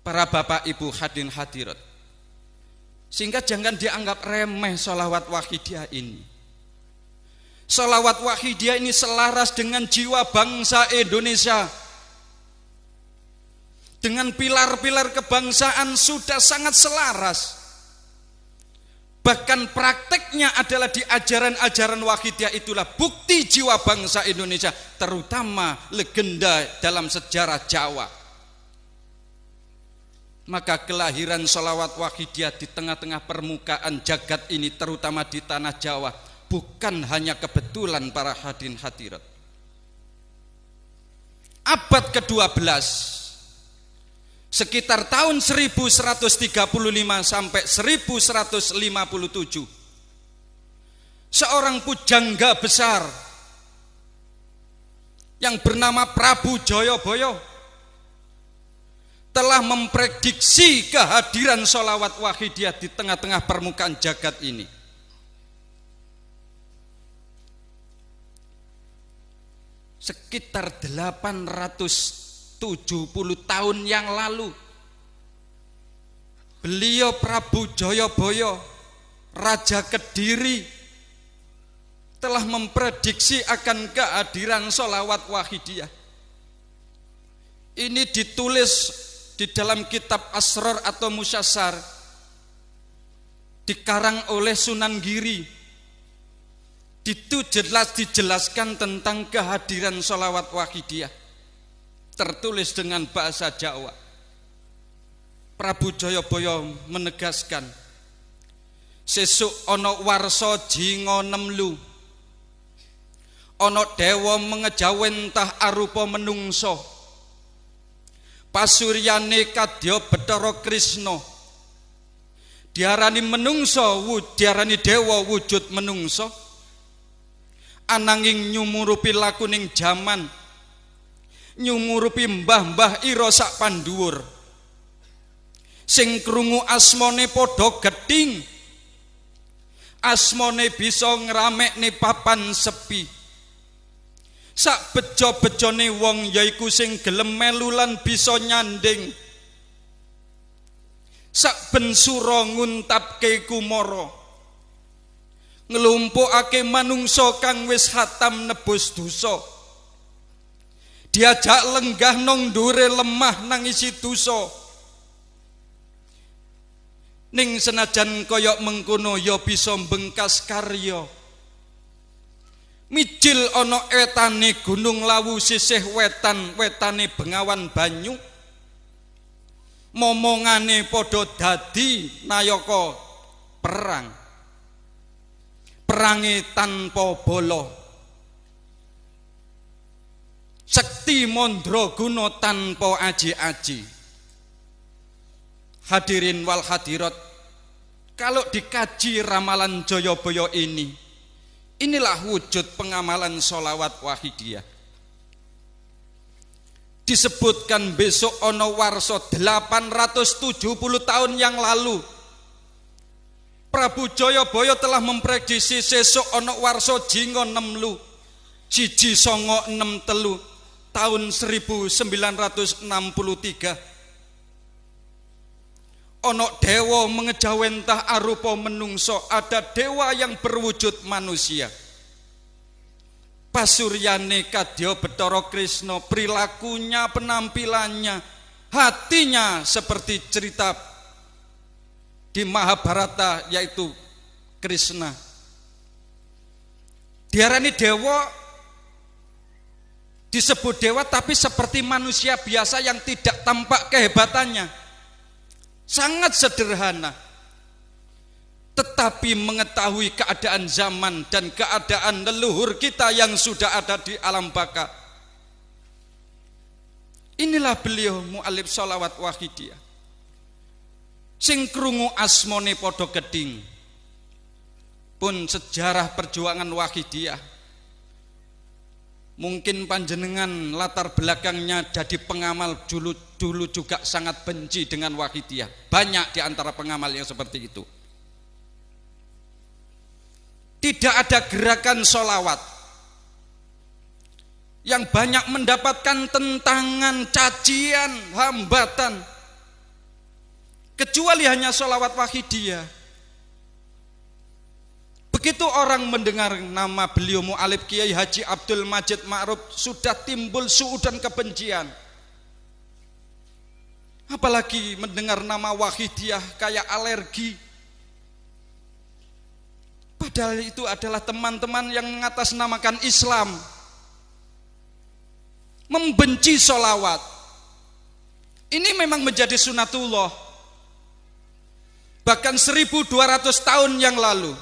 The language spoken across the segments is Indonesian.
para bapak ibu hadirin hadirat, sehingga jangan dianggap remeh sholawat wahidiyah ini. Sholawat wahidiyah ini selaras dengan jiwa bangsa Indonesia, dengan pilar-pilar kebangsaan sudah sangat selaras. Bahkan prakteknya adalah di ajaran-ajaran wahidiyah itulah bukti jiwa bangsa Indonesia, terutama legenda dalam sejarah Jawa. Maka kelahiran sholawat wahidiyah di tengah-tengah permukaan jagat ini, terutama di tanah Jawa, bukan hanya kebetulan para hadirin hadirat. Abad ke-12, sekitar tahun 1135 sampai 1157, seorang pujangga besar yang bernama Prabu Jayabaya telah memprediksi kehadiran sholawat wahidiyah di tengah-tengah permukaan jagat ini. Sekitar 870 tahun yang lalu, beliau Prabu Jayabaya, Raja Kediri, telah memprediksi akan kehadiran sholawat wahidiyah. Ini ditulis di dalam kitab Asrar atau Musyasar, dikarang oleh Sunan Giri. Itu jelas dijelaskan tentang kehadiran sholawat wahidiyah, tertulis dengan bahasa Jawa. Prabu Jayabaya menegaskan, sesuk ana warsa jinga nemlu, ana dewa mengejawentah arupa menungso, pasuryane kadya Bathara Krisna, diarani menungso, diarani dewa wujud menungso, ananging nyumurupi lakuning jaman, nyumurupi mbah-mbah ira sak pandhuwur, sing krungu asmane padha gething, asmane bisa ngramekne papan sepi. Sak bejo-bejone wong yaiku sing gelem melu lan bisa nyanding, sak ben sura nguntapke kumara, nglumpukake manungsa kang wis khatam nebus dosa, diajak lenggah nang ndure lemah nang isi dosa. Ning senajan kaya mengkono ya bisa mbengkas karya, mijil ana etane Gunung Lawu sisih wetan, wetane Bengawan Banyu, momongane padha dadi nayaka perang, perange tanpa bala, sekti mandraguna tanpa aji-aji. Hadirin wal hadirat, kalau dikaji ramalan Jayabaya ini, inilah wujud pengamalan sholawat wahidiyah. Disebutkan besok ono warsa 870 tahun yang lalu, Prabu Jayabaya telah memprediksi sesuk ono warsa jinga nemlu, 1963 tahun 1963. Ono dewa mengejawentah arupa menungso, ada dewa yang berwujud manusia. Pasuryane kadya Bathara Krisna, perilakunya, penampilannya, hatinya seperti cerita di Mahabharata, yaitu Krishna. Diarani dewa, disebut dewa tapi seperti manusia biasa yang tidak tampak kehebatannya. Sangat sederhana, tetapi mengetahui keadaan zaman dan keadaan leluhur kita yang sudah ada di alam baka. Inilah beliau mu'alif sholawat wahidiyah, sing krungu asmone padha geding. Pun sejarah perjuangan wahidiyah, mungkin panjenengan latar belakangnya jadi pengamal, dulu juga sangat benci dengan wahidiyah. Banyak di antara pengamal yang seperti itu. Tidak ada gerakan sholawat yang banyak mendapatkan tentangan, cacian, hambatan kecuali hanya sholawat wahidiyah. Begitu orang mendengar nama beliau Mu'alib Kiai Haji Abdul Majid Ma'ruf, sudah timbul suudan kebencian. Apalagi mendengar nama wahidiyah kayak alergi. Padahal itu adalah teman-teman yang mengatasnamakan Islam, membenci sholawat. Ini memang menjadi sunatullah. Bahkan 1200 tahun yang lalu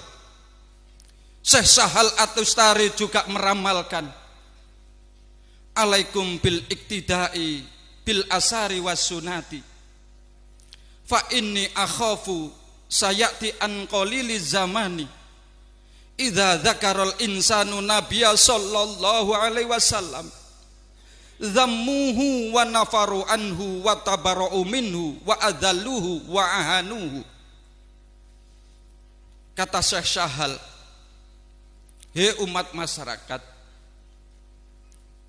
Syekh Sahal At-Tustari juga meramalkan, alaikum bil iktidai bil asari was sunati fa inni akhafu sayati an qalili zamani idza dzakarul insanu nabiyya sallallahu alaihi wasallam zammuhu wa nafaru anhu wa tabara'u minhu wa adalluhu wa ahanuhu. Kata Syekh Sahal, hei umat masyarakat,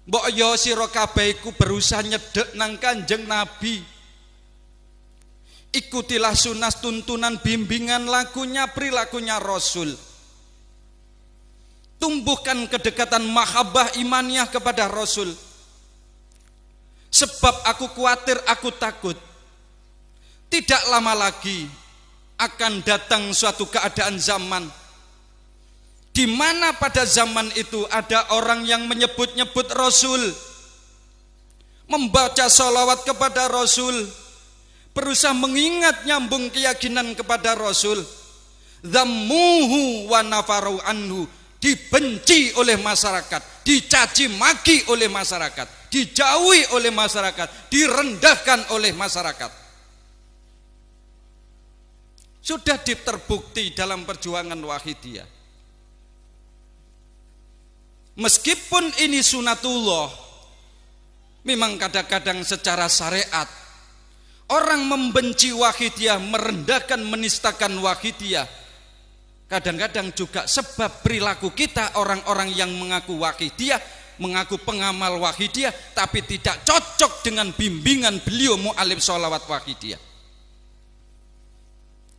mbok yo sira kabeh iku berusaha nyedhek nang Kanjeng Nabi. Ikutilah sunah, tuntunan, bimbingan, lakunya, perilakunya Rasul. Tumbuhkan kedekatan mahabbah imaniyah kepada Rasul. Sebab aku khawatir, aku takut tidak lama lagi akan datang suatu keadaan zaman di mana pada zaman itu ada orang yang menyebut-nyebut Rasul, membaca sholawat kepada Rasul, berusaha mengingat nyambung keyakinan kepada Rasul. Zammuhu wa nafaru anhu, dibenci oleh masyarakat, dicaci maki oleh masyarakat, dijauhi oleh masyarakat, direndahkan oleh masyarakat. Sudah terbukti dalam perjuangan wahidiyah. Meskipun ini sunatullah, memang kadang-kadang secara syariat orang membenci wahidiyah, merendahkan, menistakan wahidiyah. Kadang-kadang juga sebab perilaku kita, orang-orang yang mengaku wahidiyah, mengaku pengamal wahidiyah, tapi tidak cocok dengan bimbingan beliau Mu'alib sholawat wahidiyah.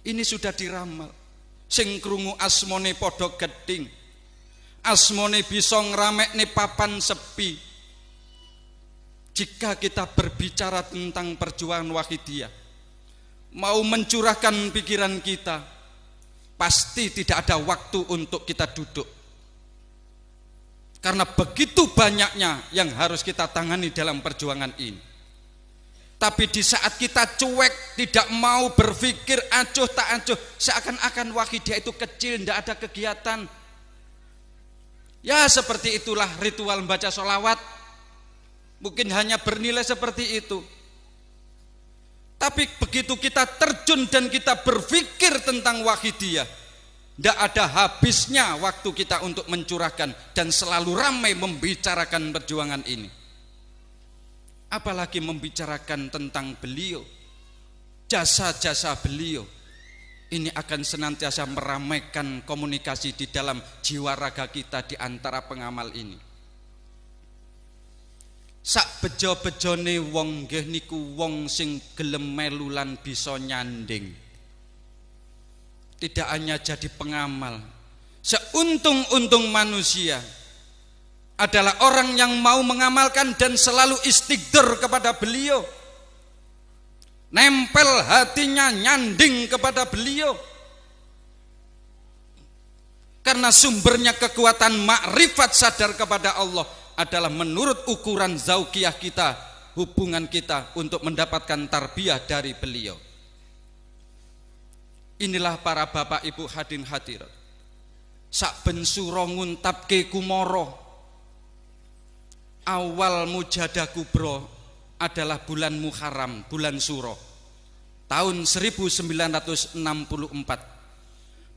Ini sudah diramal. Sing krungu asmone podo geding, asmone bisa ngramekne papan sepi. Jika kita berbicara tentang perjuangan wahidiyah, mau mencurahkan pikiran kita, pasti tidak ada waktu untuk kita duduk. Karena begitu banyaknya yang harus kita tangani dalam perjuangan ini. Tapi di saat kita cuek, tidak mau berpikir, acuh tak acuh, seakan-akan wahidiyah itu kecil, tidak ada kegiatan. Ya seperti itulah ritual membaca sholawat, mungkin hanya bernilai seperti itu. Tapi begitu kita terjun dan kita berpikir tentang wahidiyah, tidak ada habisnya waktu kita untuk mencurahkan dan selalu ramai membicarakan perjuangan ini. Apalagi membicarakan tentang beliau, jasa-jasa beliau. Ini akan senantiasa meramaikan komunikasi di dalam jiwa raga kita di antara pengamal ini. Sak bejo-bejone wong nggih niku wong sing gelem melu lan bisa nyanding. Tidak hanya jadi pengamal, seuntung-untung manusia adalah orang yang mau mengamalkan dan selalu istighfar kepada beliau, nempel hatinya, nyanding kepada beliau. Karena sumbernya kekuatan makrifat sadar kepada Allah adalah menurut ukuran zauqiyah kita, hubungan kita untuk mendapatkan tarbiyah dari beliau. Inilah para bapak ibu hadirin hadirat, sak ben sura nguntapke kumara. Awal mujadah kubro adalah bulan Muharram, bulan Suro, tahun 1964.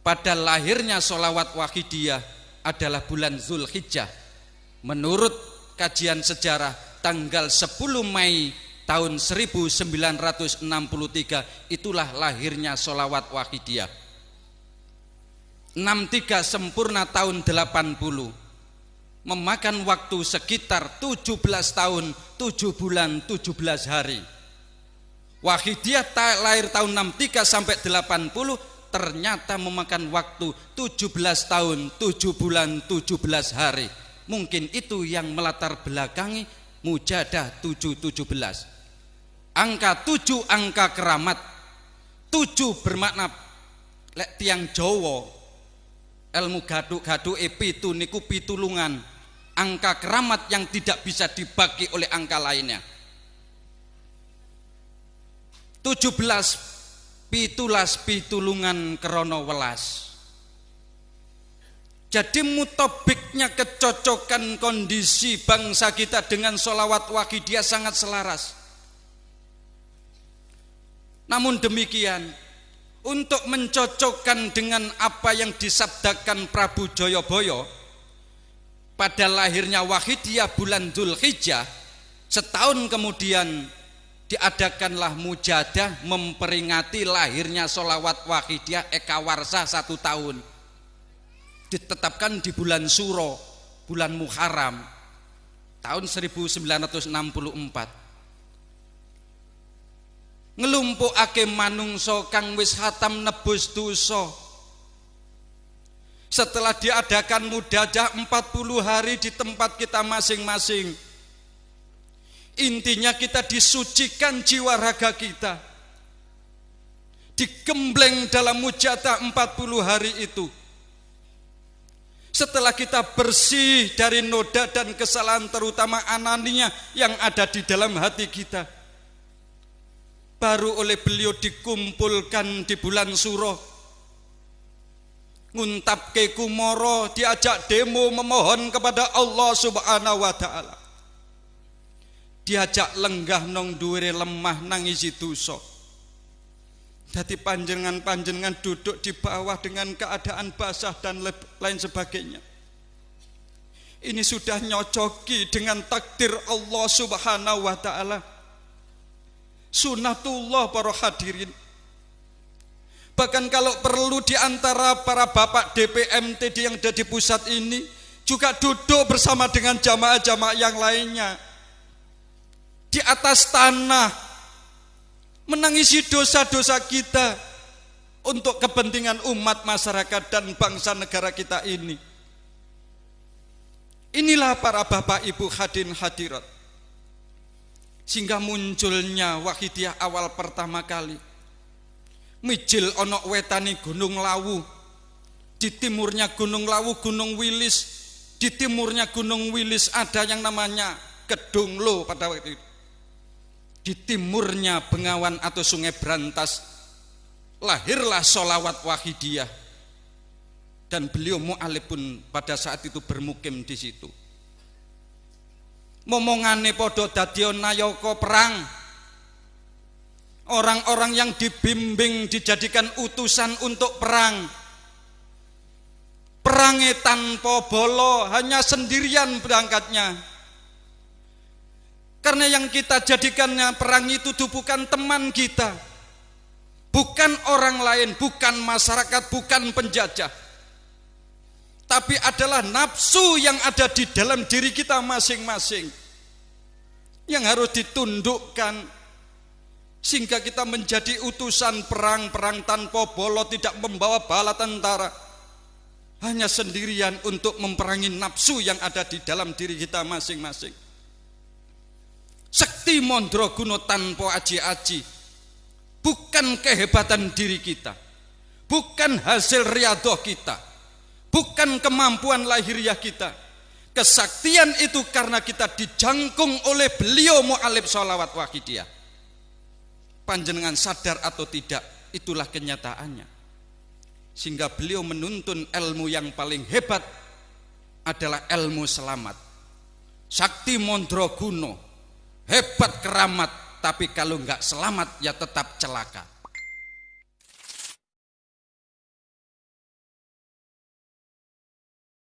Pada lahirnya sholawat wahidiyah adalah bulan Zulhijjah. Menurut kajian sejarah, tanggal 10 Mei tahun 1963 itulah lahirnya sholawat wahidiyah. 63 sempurna tahun 80. Memakan waktu sekitar 17 tahun, 7 bulan, 17 hari. Wahidiyah lahir tahun 63 sampai 80, ternyata memakan waktu 17 tahun 7 bulan 17 hari. Mungkin itu yang melatar belakangi Mujadah 717. Angka 7 angka keramat. 7 bermakna lek tiang Jawa ilmu gaduk-gaduk pitu niku pitulungan. Angka keramat yang tidak bisa dibagi oleh angka lainnya. 17 pitulas pitulungan krono welas. Jadi mutobiknya kecocokan kondisi bangsa kita dengan sholawat wahidiyah sangat selaras. Namun demikian, untuk mencocokkan dengan apa yang disabdakan Prabu Joyoboyo pada lahirnya wahidiyah bulan Dzulhijjah, setahun kemudian diadakanlah mujadah memperingati lahirnya sholawat wahidiyah Eka Warsa 1 tahun. Ditetapkan di bulan Suro, bulan Muharram tahun 1964. Ngelumpukake manungso kang wis hatam nebus dosa. Setelah diadakan mujadah 40 hari di tempat kita masing-masing, intinya kita disucikan jiwa raga kita, digembleng dalam mujadah 40 hari itu. Setelah kita bersih dari noda dan kesalahan, terutama anania yang ada di dalam hati kita, baru oleh beliau dikumpulkan di bulan Suro, nguntapke kumoro, diajak demo memohon kepada Allah Subhanahu wa Ta'ala, diajak lenggah nong dhuwure lemah nangisi dosa. Jadi panjenengan duduk di bawah dengan keadaan basah dan lain sebagainya. Ini sudah nyocoki dengan takdir Allah Subhanahu wa Ta'ala. Sunnatullah para hadirin. Bahkan kalau perlu di antara para bapak DPMTD yang ada di pusat ini juga duduk bersama dengan jamaah-jamaah yang lainnya di atas tanah, menangisi dosa-dosa kita untuk kepentingan umat, masyarakat, dan bangsa negara kita ini. Inilah para bapak ibu hadirin hadirat, sehingga munculnya wahidiyah awal pertama kali. Mijil onok wetani Gunung Lawu, di timurnya Gunung Lawu Gunung Wilis, di timurnya Gunung Wilis ada yang namanya Kedunglo pada waktu itu. Di timurnya Bengawan atau Sungai Brantas lahirlah sholawat wahidiyah, dan beliau mu'alif pun pada saat itu bermukim di situ. Momongane podo dadya nayaka perang, orang-orang yang dibimbing dijadikan utusan untuk perang. Perangnya tanpa bolo, hanya sendirian berangkatnya. Karena yang kita jadikannya perang itu bukan teman kita, bukan orang lain, bukan masyarakat, bukan penjajah, tapi adalah nafsu yang ada di dalam diri kita masing-masing yang harus ditundukkan, sehingga kita menjadi utusan perang tanpa bolo, tidak membawa bala tentara, hanya sendirian untuk memperangi nafsu yang ada di dalam diri kita masing-masing. Sekti Mandraguna tanpa aji-aji, bukan kehebatan diri kita, bukan hasil riyadhah kita, bukan kemampuan lahiriah kita. Kesaktian itu karena kita dijangkung oleh beliau mu'alif sholawat wahidiyah. Panjenengan sadar atau tidak, itulah kenyataannya. Sehingga beliau menuntun ilmu yang paling hebat adalah ilmu selamat. Sakti Mandraguna hebat keramat, tapi kalau enggak selamat ya tetap celaka.